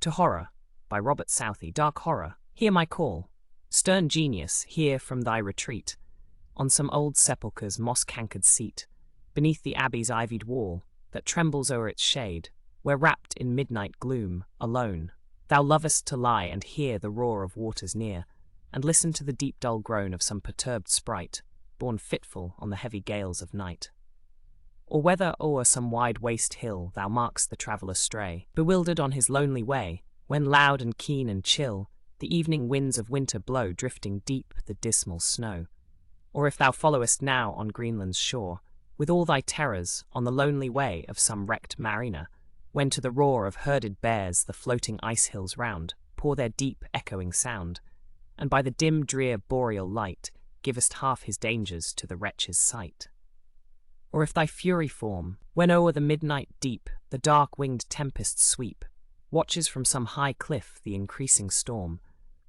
To Horror, by Robert Southey. Dark horror, hear my call. Stern genius, hear from thy retreat. On some old sepulchre's moss-cankered seat, beneath the abbey's ivied wall, that trembles o'er its shade, where wrapped in midnight gloom, alone, thou lovest to lie and hear the roar of waters near, and listen to the deep dull groan of some perturbed sprite, borne fitful on the heavy gales of night. Or whether o'er some wide waste hill thou mark'st the traveller stray, bewildered on his lonely way, when loud and keen and chill the evening winds of winter blow, drifting deep the dismal snow. Or if thou followest now on Greenland's shore, with all thy terrors, on the lonely way of some wrecked mariner, when to the roar of herded bears the floating ice hills round pour their deep echoing sound, and by the dim drear boreal light givest half his dangers to the wretch's sight. Or if thy fury form, when o'er the midnight deep the dark-winged tempests sweep, watches from some high cliff the increasing storm,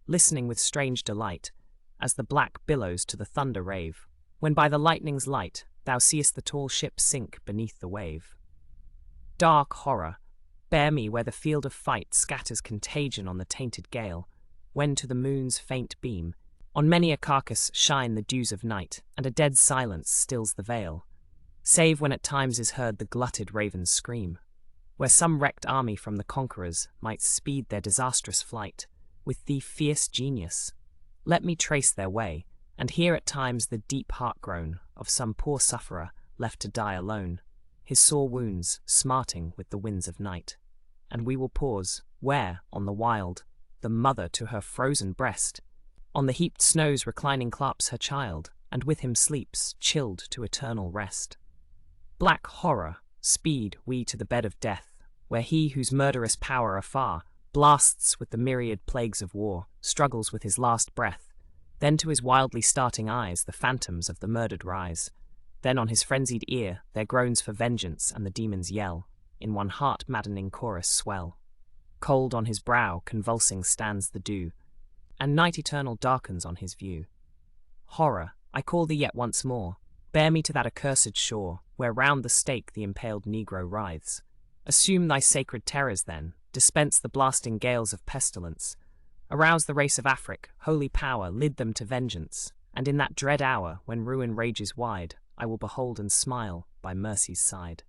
listening with strange delight, as the black billows to the thunder rave, when by the lightning's light thou seest the tall ship sink beneath the wave. Dark horror, bear me where the field of fight scatters contagion on the tainted gale, when to the moon's faint beam, on many a carcass shine the dews of night, and a dead silence stills the vale, save when at times is heard the glutted raven's scream, where some wrecked army from the conquerors might speed their disastrous flight, with thee fierce genius, let me trace their way, and hear at times the deep heart-groan of some poor sufferer left to die alone, his sore wounds smarting with the winds of night. And we will pause, where, on the wild, the mother to her frozen breast, on the heaped snows reclining claps her child, and with him sleeps, chilled to eternal rest. Black horror, speed we to the bed of death, where he whose murderous power afar blasts with the myriad plagues of war, struggles with his last breath. Then to his wildly starting eyes the phantoms of the murdered rise. Then on his frenzied ear their groans for vengeance and the demon's yell, in one heart-maddening chorus swell. Cold on his brow convulsing stands the dew, and night eternal darkens on his view. Horror, I call thee yet once more, bear me to that accursed shore, where round the stake the impaled negro writhes. Assume thy sacred terrors then, dispense the blasting gales of pestilence, arouse the race of Afric, holy power, lead them to vengeance, and in that dread hour, when ruin rages wide, I will behold and smile by mercy's side.